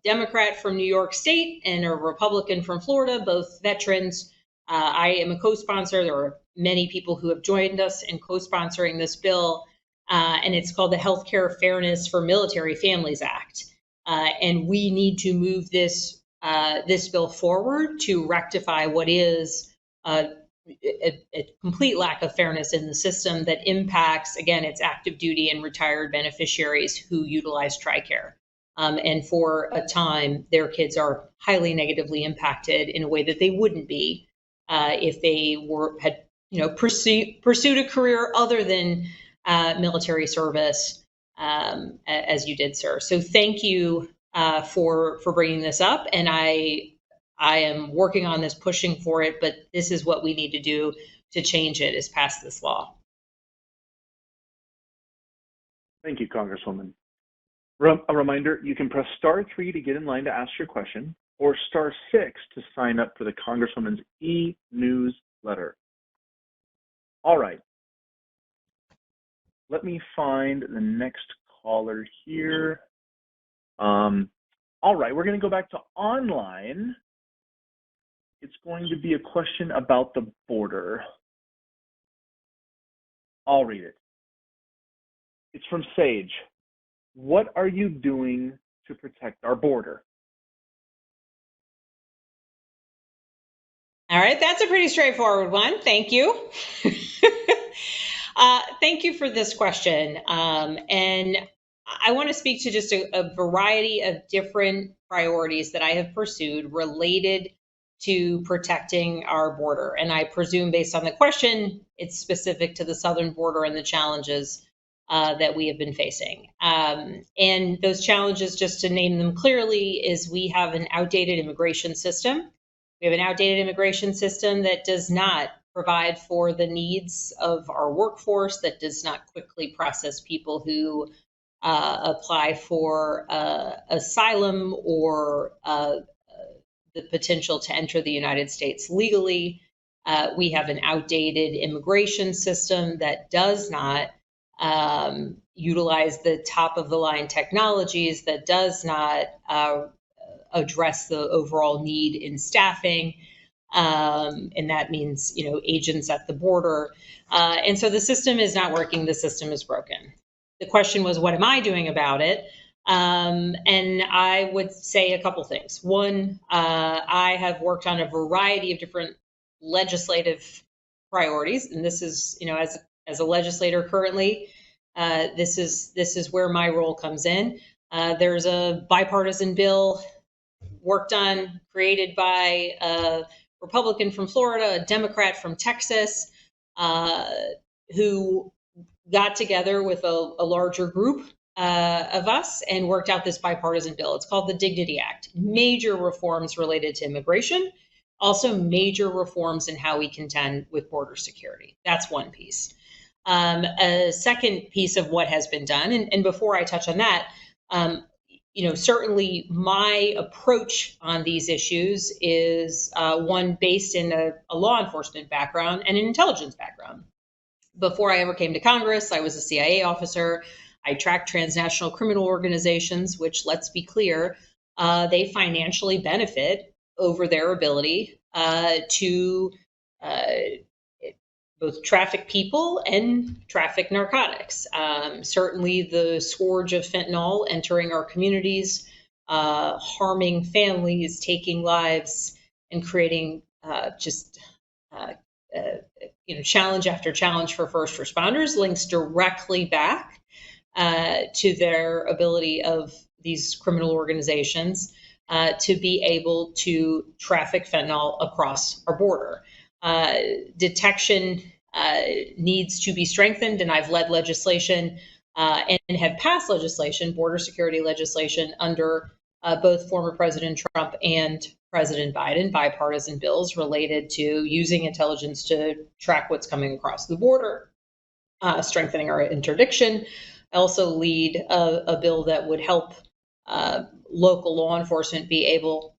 Democrat from New York State and a Republican from Florida, both veterans. I am a co-sponsor. There are many people who have joined us in co-sponsoring this bill, and it's called the Healthcare Fairness for Military Families Act. And we need to move this bill forward to rectify what is a complete lack of fairness in the system that impacts, again, it's active duty and retired beneficiaries who utilize TriCare. And for a time, their kids are highly negatively impacted in a way that they wouldn't be if they had pursued a career other than military service, as you did, sir. So thank you for bringing this up, and I am working on this, pushing for it, but this is what we need to do to change it, is pass this law.
Thank you, Congresswoman. A reminder, you can press *3 to get in line to ask your question, or *6 to sign up for the Congresswoman's e-newsletter. All right. Let me find the next caller here. All right, we're going to go back to online. It's going to be a question about the border. I'll read it. It's from Sage. What are you doing to protect our border?
All right, that's a pretty straightforward one. Thank you. Thank you for this question. And I want to speak to just a variety of different priorities that I have pursued related to protecting our border. And I presume, based on the question, it's specific to the southern border and the challenges that we have been facing. And those challenges, just to name them clearly, is we have an outdated immigration system. We have an outdated immigration system that does not provide for the needs of our workforce, that does not quickly process people who apply for asylum or the potential to enter the United States legally. We have an outdated immigration system that does not utilize the top of the line technologies, that does not address the overall need in staffing. And that means, agents at the border. And so the system is not working. The system is broken. The question was, what am I doing about it? And I would say a couple things. One, I have worked on a variety of different legislative priorities, and this is, as a legislator currently, this is where my role comes in. There's a bipartisan bill worked on, created by a Republican from Florida, a Democrat from Texas, who got together with a larger group of us and worked out this bipartisan bill. It's called the Dignity Act. Major reforms related to immigration, also major reforms in how we contend with border security. That's one piece. A second piece of what has been done, and before I touch on that, certainly my approach on these issues is one based in a law enforcement background and an intelligence background. Before I ever came to Congress, I was a CIA officer. I tracked transnational criminal organizations, which, let's be clear, they financially benefit over their ability to both traffic people and traffic narcotics. Certainly the scourge of fentanyl entering our communities, harming families, taking lives, and creating challenge after challenge for first responders links directly back to their ability of these criminal organizations to be able to traffic fentanyl across our border. Detection needs to be strengthened, and I've led legislation and have passed legislation, border security legislation, under both former President Trump and President Biden, bipartisan bills related to using intelligence to track what's coming across the border, strengthening our interdiction. I also lead a bill that would help local law enforcement be able,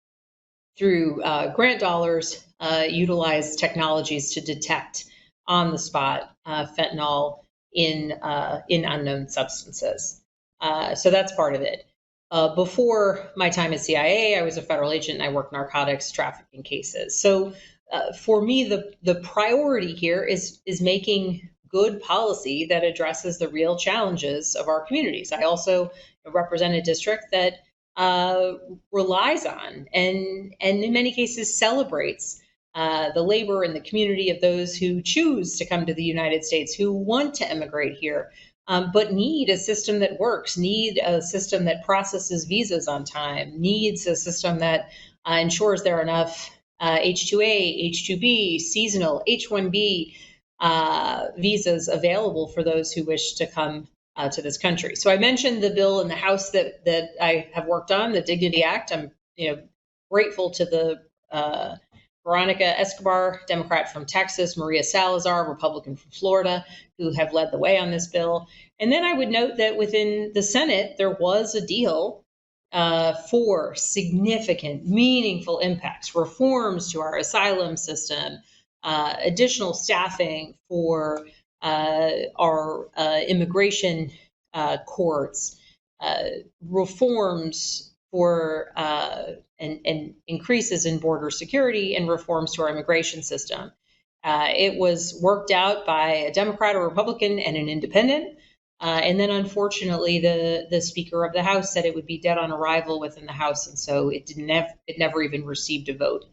through grant dollars, utilize technologies to detect on the spot fentanyl in unknown substances. So that's part of it. Before my time at CIA, I was a federal agent and I worked narcotics trafficking cases. So for me, the priority here is making good policy that addresses the real challenges of our communities. I also represent a district that relies on and in many cases celebrates the labor and the community of those who choose to come to the United States, who want to immigrate here, but need a system that works, need a system that processes visas on time, needs a system that ensures there are enough H-2A, H-2B, seasonal, H-1B visas available for those who wish to come to this country. So I mentioned the bill in the House that I have worked on, the Dignity Act. I'm grateful to the Veronica Escobar, Democrat from Texas, Maria Salazar, Republican from Florida, who have led the way on this bill. And then I would note that within the Senate, there was a deal for significant, meaningful impacts, reforms to our asylum system, additional staffing for our immigration courts, reforms for and increases in border security, and reforms to our immigration system. It was worked out by a Democrat, a Republican, and an independent. And then, unfortunately, the Speaker of the House said it would be dead on arrival within the House, and so it never even received a vote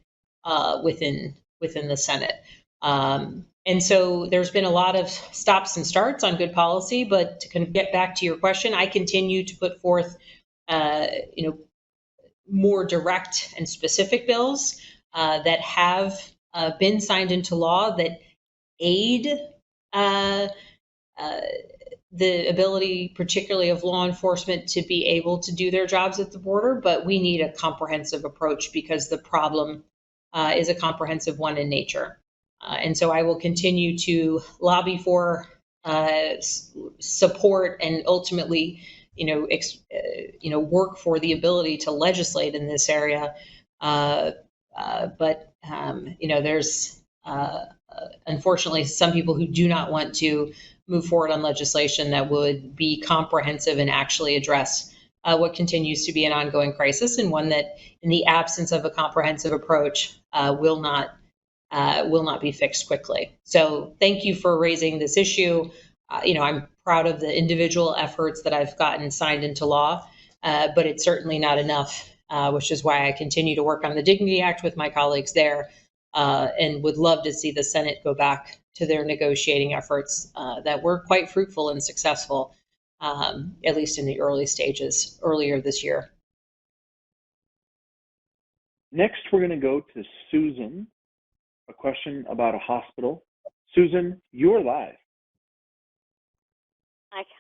within the Senate. And so there's been a lot of stops and starts on good policy, but to get back to your question, I continue to put forth, more direct and specific bills that have been signed into law that aid the ability, particularly of law enforcement, to be able to do their jobs at the border. But we need a comprehensive approach because the problem is a comprehensive one in nature. And so I will continue to lobby for support and ultimately, work for the ability to legislate in this area. But there's unfortunately, some people who do not want to move forward on legislation that would be comprehensive and actually address what continues to be an ongoing crisis, and one that, in the absence of a comprehensive approach, will not be fixed quickly. So thank you for raising this issue. I'm proud of the individual efforts that I've gotten signed into law, but it's certainly not enough, which is why I continue to work on the Dignity Act with my colleagues there, and would love to see the Senate go back to their negotiating efforts that were quite fruitful and successful, at least in the early stages earlier this year.
Next, we're going to go to Susan, a question about a hospital. Susan, you're live.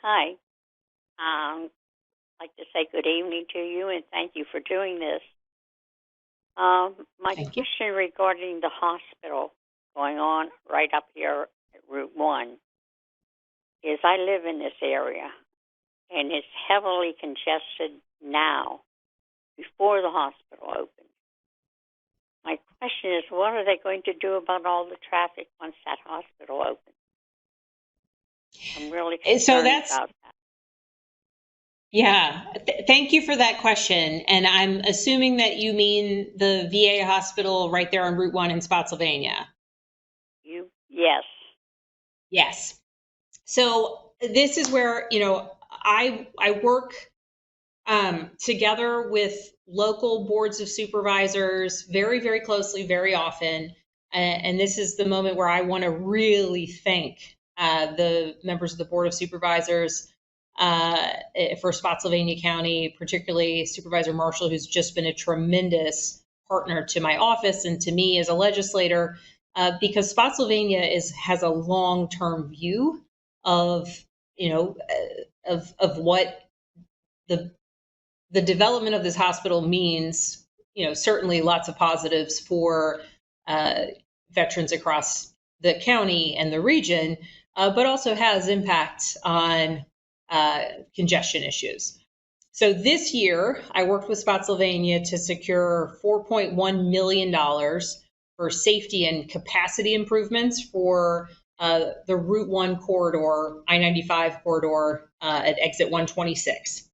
Hi. I'd like to say good evening to you and thank you for doing this. My question regarding the hospital going on right up here at Route 1 is I live in this area, and it's heavily congested now before the hospital opens. My question is, what are they going to do about all the traffic once that hospital opens? I'm really concerned about that.
Yeah, thank you for that question. And I'm assuming that you mean the VA hospital right there on Route 1 in Spotsylvania.
Yes.
Yes. So this is where, I work together with local boards of supervisors very, very closely, very often. And this is the moment where I want to really thank the members of the Board of Supervisors for Spotsylvania County, particularly Supervisor Marshall, who's just been a tremendous partner to my office and to me as a legislator, because Spotsylvania has a long-term view of what the development of this hospital means. Certainly lots of positives for veterans across the county and the region, but also has impact on congestion issues. So this year, I worked with Spotsylvania to secure $4.1 million for safety and capacity improvements for the Route 1 corridor, I-95 corridor at exit 126.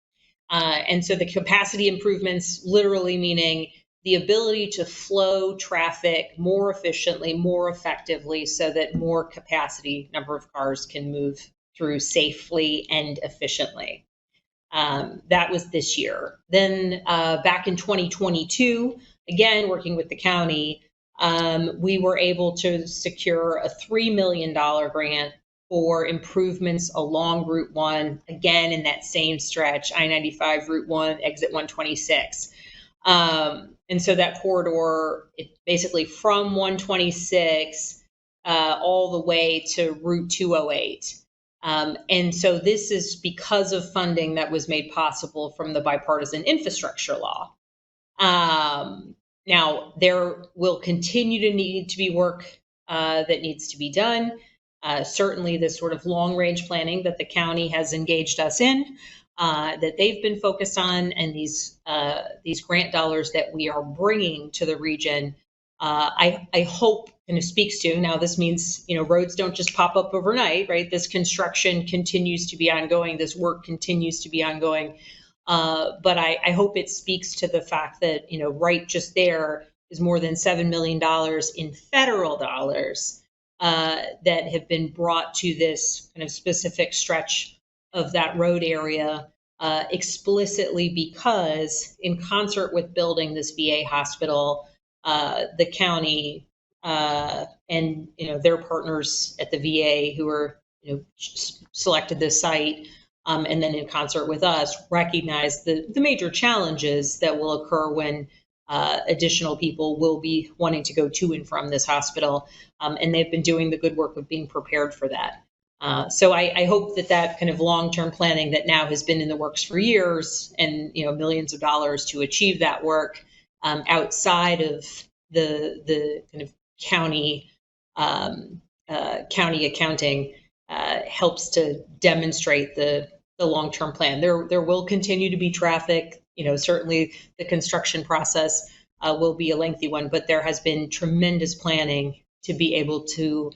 And so the capacity improvements literally meaning the ability to flow traffic more efficiently, more effectively, so that more capacity number of cars can move through safely and efficiently. That was this year. Then back in 2022, again, working with the county, we were able to secure a $3 million grant for improvements along Route 1, again, in that same stretch, I-95, Route 1, exit 126. And so that corridor, basically from 126 all the way to Route 208. And so this is because of funding that was made possible from the bipartisan infrastructure law. Now, there will continue to need to be work that needs to be done. Certainly this sort of long-range planning that the county has engaged us in, that they've been focused on, and these grant dollars that we are bringing to the region, I hope kind of speaks to. Now, this means, roads don't just pop up overnight, right? This construction continues to be ongoing. This work continues to be ongoing. But I hope it speaks to the fact that, right just there is more than $7 million in federal dollars that have been brought to this kind of specific stretch of that road area explicitly because, in concert with building this VA hospital, the county and their partners at the VA who are selected this site, and then in concert with us, recognize the major challenges that will occur when additional people will be wanting to go to and from this hospital, and they've been doing the good work of being prepared for that. So I hope that kind of long-term planning that now has been in the works for years, and millions of dollars to achieve that work outside of the kind of county accounting helps to demonstrate the long-term plan. There will continue to be traffic. Certainly the construction process will be a lengthy one, but there has been tremendous planning to be able to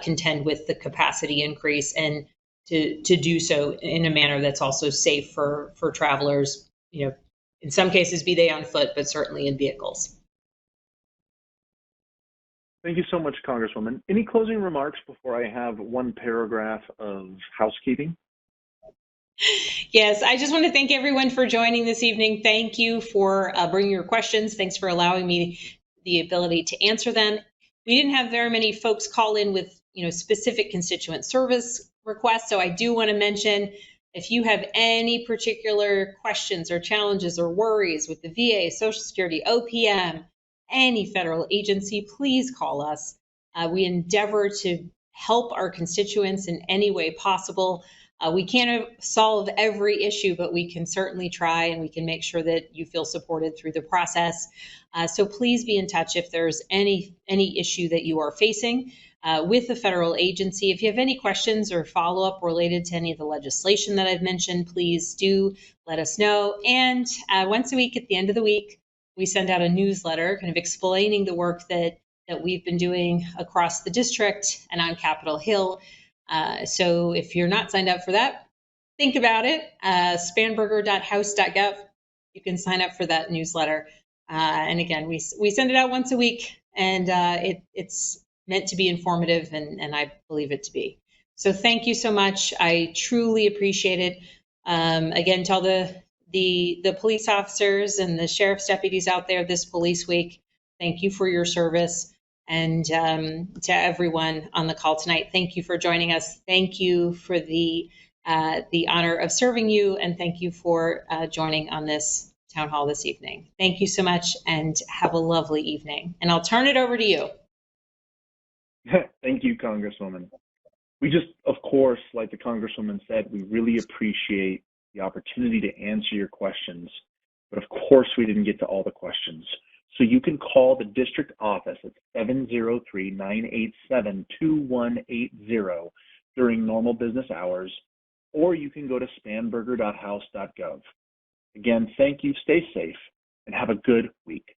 contend with the capacity increase and to do so in a manner that's also safe for travelers, in some cases, be they on foot, but certainly in vehicles.
Thank you so much, Congresswoman. Any closing remarks before I have one paragraph of housekeeping?
Yes, I just want to thank everyone for joining this evening. Thank you for bringing your questions. Thanks for allowing me the ability to answer them. We didn't have very many folks call in with specific constituent service requests, so I do want to mention, if you have any particular questions or challenges or worries with the VA, Social Security, OPM, any federal agency, please call us. We endeavor to help our constituents in any way possible. We can't solve every issue, but we can certainly try, and we can make sure that you feel supported through the process. So please be in touch if there's any issue that you are facing with the federal agency. If you have any questions or follow-up related to any of the legislation that I've mentioned, please do let us know. And once a week, at the end of the week, we send out a newsletter kind of explaining the work that we've been doing across the district and on Capitol Hill. So if you're not signed up for that, think about it. Spanberger.house.gov. You can sign up for that newsletter. And again, we send it out once a week, and it's meant to be informative, and I believe it to be. So thank you so much. I truly appreciate it. Again, tell the police officers and the sheriff's deputies out there this police week, thank you for your service. And to everyone on the call tonight, thank you for joining us. Thank you for the honor of serving you, and thank you for joining on this town hall this evening. Thank you so much, and have a lovely evening. And I'll turn it over to you.
Thank you, Congresswoman. We just, of course, like the Congresswoman said, we really appreciate the opportunity to answer your questions. But of course, we didn't get to all the questions. So you can call the district office at 703-987-2180 during normal business hours, or you can go to spanberger.house.gov. Again, thank you, stay safe, and have a good week.